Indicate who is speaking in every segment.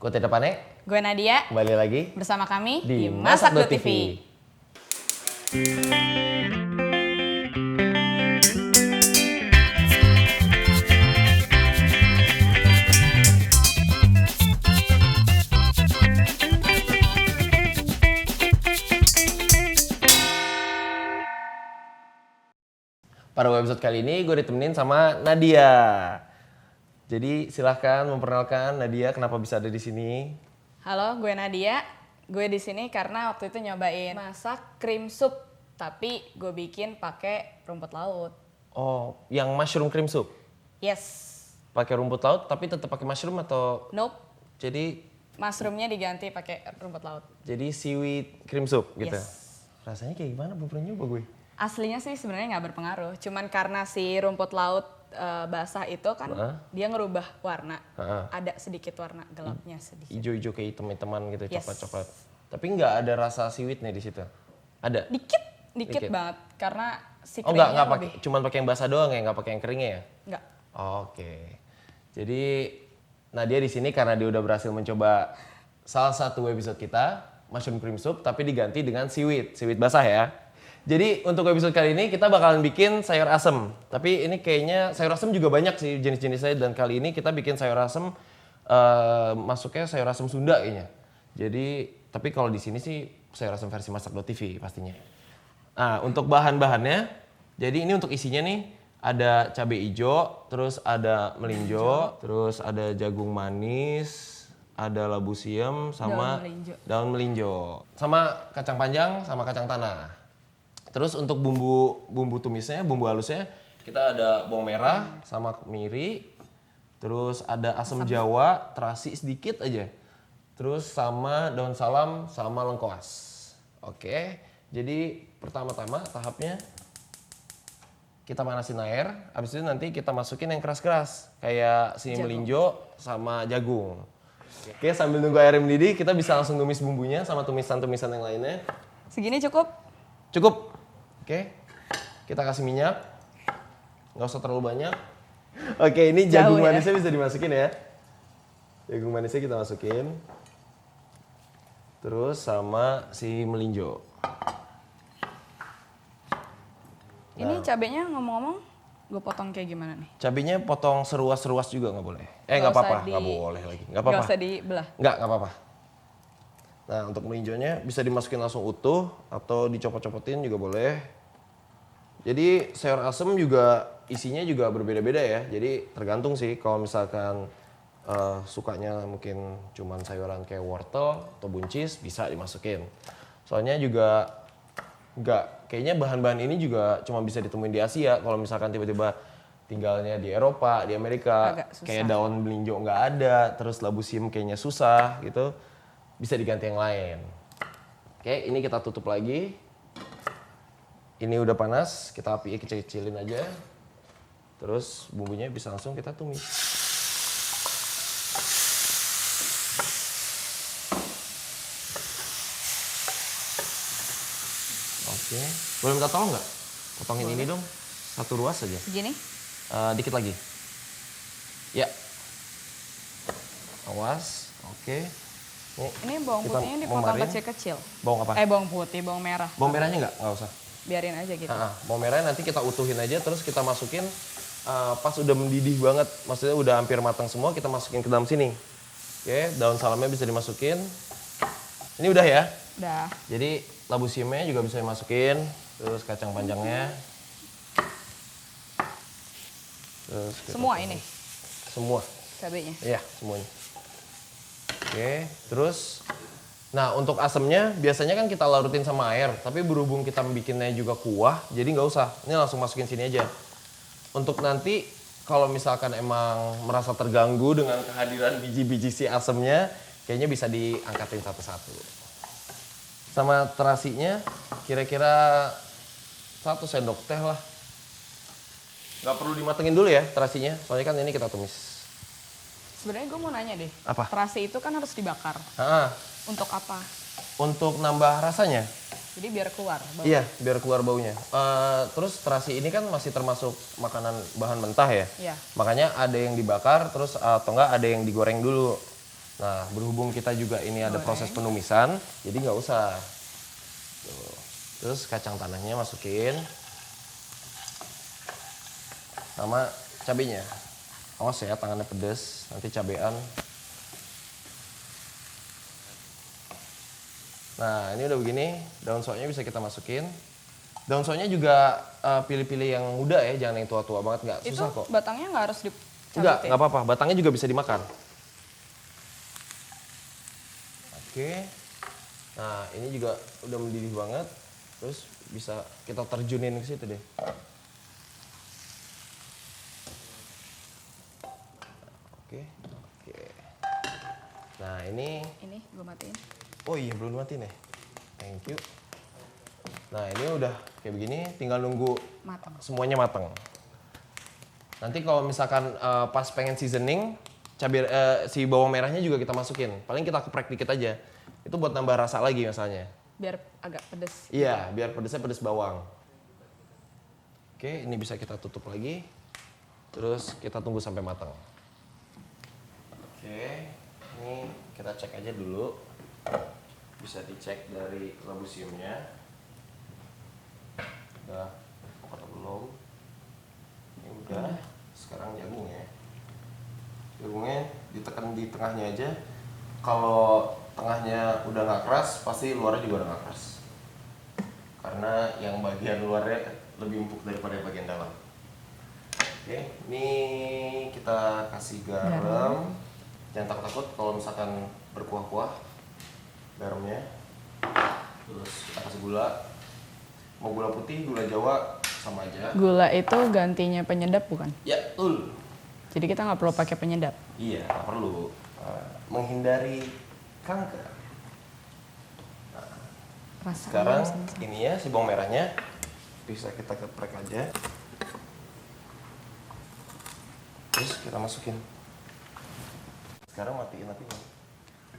Speaker 1: Gue Tidak Panik.
Speaker 2: Gue Nadia.
Speaker 1: Kembali lagi
Speaker 2: Bersama kami
Speaker 1: di
Speaker 2: di
Speaker 1: Masak.tv.
Speaker 2: Masak.tv.
Speaker 1: Pada episode kali ini gue ditemenin sama Nadia. Jadi silahkan memperkenalkan Nadia kenapa bisa ada di sini.
Speaker 2: Halo, gue Nadia. Gue di sini karena waktu itu nyobain masak cream soup, tapi gue bikin pakai rumput laut.
Speaker 1: Oh, yang mushroom cream soup.
Speaker 2: Yes.
Speaker 1: Pakai rumput laut tapi tetap pakai mushroom atau
Speaker 2: Nope.
Speaker 1: jadi
Speaker 2: Mushroomnya diganti pakai rumput laut.
Speaker 1: seaweed cream soup gitu.
Speaker 2: Yes.
Speaker 1: Rasanya kayak gimana? Belum pernah nyoba gue.
Speaker 2: Aslinya sih sebenarnya nggak berpengaruh. Cuman karena si rumput laut basah itu kan dia ngerubah warna. Ada sedikit warna gelapnya sedikit.
Speaker 1: Ijo-ijo kayak hitam-hitaman gitu,
Speaker 2: Yes.
Speaker 1: coklat-coklat. Tapi nggak ada rasa seaweednya di situ. Ada?
Speaker 2: Dikit banget karena si
Speaker 1: Oh
Speaker 2: creamnya
Speaker 1: nggak
Speaker 2: lebih.
Speaker 1: pakai, cuman pakai yang basah doang ya, nggak pakai yang keringnya ya?
Speaker 2: Nggak.
Speaker 1: Oke. Jadi Nadia di sini karena dia udah berhasil mencoba salah satu episode kita, mushroom cream soup, tapi diganti dengan seaweed basah ya. Jadi untuk episode kali ini kita bakalan bikin sayur asem. Tapi ini kayaknya sayur asem juga banyak sih jenis-jenisnya, dan kali ini kita bikin sayur asem masuknya sayur asem Sunda kayaknya. Jadi tapi kalau di sini sih sayur asem versi Masak.tv pastinya. Nah, untuk bahan-bahannya, jadi ini untuk isinya nih ada cabai hijau, terus ada melinjo, terus ada jagung manis, ada labu siam sama daun melinjo, sama kacang panjang sama kacang tanah. Terus untuk bumbu tumisnya, bumbu halusnya, kita ada bawang merah sama kemiri, terus ada asam jawa, terasi sedikit aja. Terus sama daun salam sama lengkoas. Oke, jadi pertama-tama tahapnya kita panasin air, habis itu nanti kita masukin yang keras-keras kayak si melinjo sama jagung. Oke, sambil nunggu air mendidih kita bisa langsung tumis bumbunya sama tumisan-tumisan yang lainnya.
Speaker 2: Segini cukup?
Speaker 1: Cukup. Oke, kita kasih minyak, nggak usah terlalu banyak. Oke, ini jagung manisnya bisa dimasukin ya. Jagung manisnya kita masukin. Terus sama si melinjo.
Speaker 2: Ini cabenya ngomong-ngomong, gue potong kayak gimana nih?
Speaker 1: Cabenya potong seruas-seruas juga nggak boleh. Nggak apa-apa, nggak boleh lagi. Nggak apa-apa.
Speaker 2: Nggak usah dibelah?
Speaker 1: Nggak apa-apa. Nah, untuk melinjonya bisa dimasukin langsung utuh atau dicopot-copotin juga boleh. Jadi sayur asem juga isinya juga berbeda-beda ya. Jadi tergantung sih kalau misalkan sukanya mungkin cuman sayuran kayak wortel atau buncis bisa dimasukin. Soalnya juga kayaknya bahan-bahan ini juga cuma bisa ditemuin di Asia. Kalau misalkan tiba-tiba tinggalnya di Eropa, di Amerika, kayak daun melinjo nggak ada, terus labu siam kayaknya susah gitu, bisa diganti yang lain. Oke, ini kita tutup lagi. Ini udah panas, kita api kecil-kecilin aja. Terus bumbunya bisa langsung kita tumis. Oke, boleh minta tolong nggak? Potongin ini dong, satu ruas aja.
Speaker 2: Segini?
Speaker 1: Dikit lagi. Ya. Awas, oke.
Speaker 2: Ini bawang putihnya dipotong kecil-kecil?
Speaker 1: Bawang apa?
Speaker 2: Bawang putih, bawang merah.
Speaker 1: Bawang merahnya nggak usah.
Speaker 2: Biarin aja gitu?
Speaker 1: Bawang merahnya nanti kita utuhin aja, terus kita masukin pas udah mendidih banget. Maksudnya udah hampir matang semua, kita masukin ke dalam sini. Oke, daun salamnya bisa dimasukin. Ini udah ya?
Speaker 2: Udah.
Speaker 1: Jadi labu siamnya juga bisa dimasukin, terus kacang panjangnya. Terus
Speaker 2: semua ini?
Speaker 1: Semua.
Speaker 2: Cabenya?
Speaker 1: Iya, semuanya. Oke, terus nah untuk asemnya biasanya kan kita larutin sama air, tapi berhubung kita bikinnya juga kuah, jadi nggak usah. Ini langsung masukin sini aja. Untuk nanti kalau misalkan emang merasa terganggu dengan kehadiran biji-biji si asemnya, kayaknya bisa diangkatin satu-satu. Sama terasinya kira-kira 1 sendok teh lah. Nggak perlu dimatengin dulu ya terasinya, soalnya kan ini kita tumis.
Speaker 2: Sebenarnya gue mau nanya deh.
Speaker 1: Apa?
Speaker 2: Terasi itu kan harus dibakar. Untuk apa?
Speaker 1: Untuk nambah rasanya.
Speaker 2: Jadi biar keluar baunya?
Speaker 1: Iya, biar keluar baunya. Terus terasi ini kan masih termasuk makanan bahan mentah ya?
Speaker 2: Iya.
Speaker 1: Makanya ada yang dibakar, terus atau enggak ada yang digoreng dulu. Nah, berhubung kita juga ini ada proses penumisan, jadi nggak usah. Tuh. Terus kacang tanahnya masukin. Sama cabenya. Awas ya, tangannya pedes, nanti cabean. Nah, ini udah begini, daun sonya bisa kita masukin. Daun sonya juga pilih-pilih yang muda ya, jangan yang tua-tua banget, nggak susah kok.
Speaker 2: Itu batangnya nggak harus dicabut
Speaker 1: Enggak,
Speaker 2: ya?
Speaker 1: nggak apa-apa. Batangnya juga bisa dimakan. Oke. Nah, ini juga udah mendidih banget. Terus bisa kita terjunin ke situ deh. Oke. Oke. Nah, ini
Speaker 2: Ini gue matiin.
Speaker 1: oh iya belum matiin ya. Thank you. Nah, ini udah kayak begini, tinggal nunggu
Speaker 2: Matang.
Speaker 1: semuanya matang. Nanti kalau misalkan pas pengen seasoning, cabai si bawang merahnya juga kita masukin. Paling kita keprek dikit aja. Itu buat nambah rasa lagi misalnya.
Speaker 2: Biar agak pedes.
Speaker 1: Iya, biar pedesnya pedes bawang. Oke, ini bisa kita tutup lagi. Terus kita tunggu sampai matang. Oke, ini kita cek aja dulu. Bisa dicek dari labusiumnya. Udah atau belum? Ini udah. Sekarang jagungnya. Jagungnya ditekan di tengahnya aja. Kalau tengahnya udah nggak keras, pasti luarnya juga udah nggak keras. Karena yang bagian luarnya lebih empuk daripada yang bagian dalam. Oke, ini kita kasih garam. Jangan takut-takut kalau misalkan berkuah-kuah garamnya. Terus kita kasih gula. Mau gula putih, gula Jawa sama aja.
Speaker 2: Gula itu gantinya penyedap bukan?
Speaker 1: Ya, betul.
Speaker 2: Jadi kita nggak perlu pakai penyedap.
Speaker 1: Iya, nggak perlu. Menghindari kanker.
Speaker 2: Rasanya
Speaker 1: Sekarang
Speaker 2: sama-sama.
Speaker 1: ini ya si bawang merahnya bisa kita geprek aja. Terus kita masukin. Sekarang matiin apinya.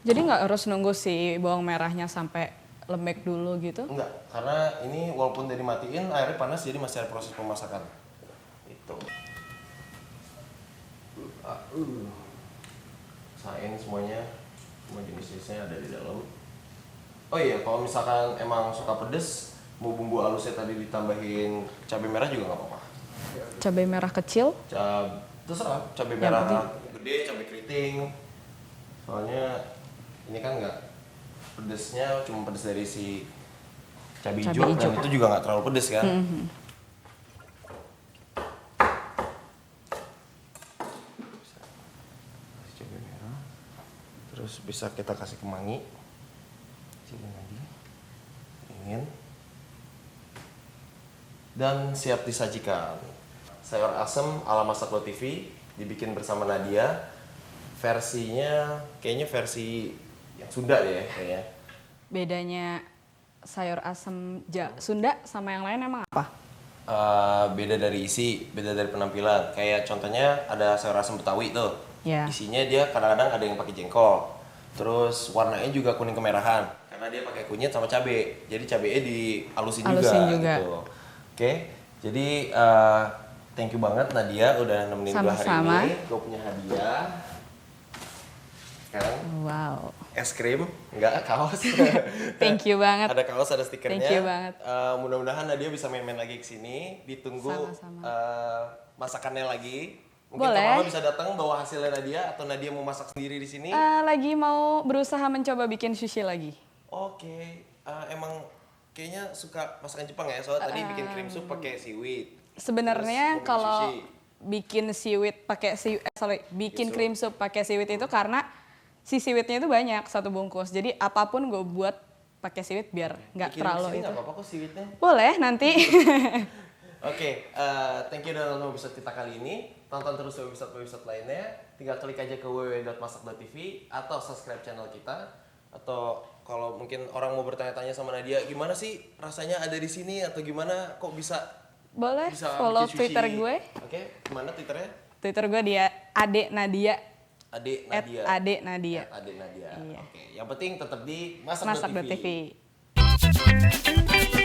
Speaker 2: Jadi nggak harus nunggu si bawang merahnya sampai lembek dulu gitu?
Speaker 1: Enggak, karena ini walaupun udah dimatiin airnya panas jadi masih ada proses pemasakan. Itu. Usahain semuanya, semua jenis-jenisnya ada di dalam. Oh iya, kalau misalkan emang suka pedes, mau bumbu halusnya tadi ditambahin cabai merah juga nggak apa-apa.
Speaker 2: Cabai merah kecil?
Speaker 1: Terserah, cabai
Speaker 2: Yang
Speaker 1: merah
Speaker 2: penting-
Speaker 1: gede, cabai keriting. Soalnya ini kan nggak pedesnya cuma pedes dari si cabai
Speaker 2: Cabai
Speaker 1: hijau,
Speaker 2: hijau.
Speaker 1: dan itu juga nggak terlalu pedes kan. Kasih cabai merah. Terus bisa kita kasih kemangi. Kecilin lagi. Dingin. Dan siap disajikan. Sayur asem ala Masak Lo TV dibikin bersama Nadia. Versinya kayaknya versi yang Sunda deh ya kayaknya.
Speaker 2: Bedanya sayur asem Sunda sama yang lain emang apa?
Speaker 1: Beda dari isi, beda dari penampilan. Kayak contohnya ada sayur asem Betawi tuh.
Speaker 2: Ya.
Speaker 1: Isinya dia kadang-kadang ada yang pakai jengkol. Terus warnanya juga kuning kemerahan karena dia pakai kunyit sama cabe. Jadi cabenya dihalusin
Speaker 2: Halusin
Speaker 1: juga,
Speaker 2: juga.
Speaker 1: gitu. Oke. Jadi thank you banget Nadia udah nemenin gue hari
Speaker 2: Sama-sama.
Speaker 1: ini. Gue punya hadiah. Sekarang
Speaker 2: Wow.
Speaker 1: es krim, enggak kaos.
Speaker 2: Thank you banget.
Speaker 1: Ada kaos, ada stikernya.
Speaker 2: Thank you banget.
Speaker 1: Mudah-mudahan Nadia bisa main-main lagi ke sini. Ditunggu
Speaker 2: Sama-sama.
Speaker 1: masakannya lagi. Mungkin
Speaker 2: Boleh.
Speaker 1: Kak Mama bisa datang bawa hasilnya Nadia atau Nadia mau masak sendiri di sini.
Speaker 2: Lagi mau berusaha mencoba bikin sushi lagi.
Speaker 1: Oke, emang kayaknya suka masakan Jepang ya. Soalnya tadi bikin cream soup pakai seaweed.
Speaker 2: Sebenarnya
Speaker 1: Terus mau bikin
Speaker 2: kalau
Speaker 1: sushi.
Speaker 2: bikin seaweed pakai bikin cream soup pakai seaweed itu karena si seaweednya itu banyak satu bungkus. Jadi apapun gue buat pakai seaweed biar nggak
Speaker 1: Dikirim
Speaker 2: terlalu
Speaker 1: kesini
Speaker 2: itu.
Speaker 1: nggak apa-apa kok seaweednya.
Speaker 2: Boleh nanti.
Speaker 1: Oke, thank you udah nonton episode kita kali ini. Tonton terus episode lainnya. Tinggal klik aja ke www.masak.tv atau subscribe channel kita. Atau kalau mungkin orang mau bertanya-tanya sama Nadia, gimana sih rasanya ada di sini atau gimana kok bisa
Speaker 2: Boleh
Speaker 1: bisa
Speaker 2: follow
Speaker 1: bikin sushi?
Speaker 2: Twitter gue.
Speaker 1: Oke, gimana Twitternya?
Speaker 2: Twitter gue dia Ade Nadia.
Speaker 1: Ade Nadia.
Speaker 2: Ade Nadia.
Speaker 1: Ade Nadia.
Speaker 2: Iya.
Speaker 1: Oke, yang penting tetap di masak.tv.
Speaker 2: Masak.tv.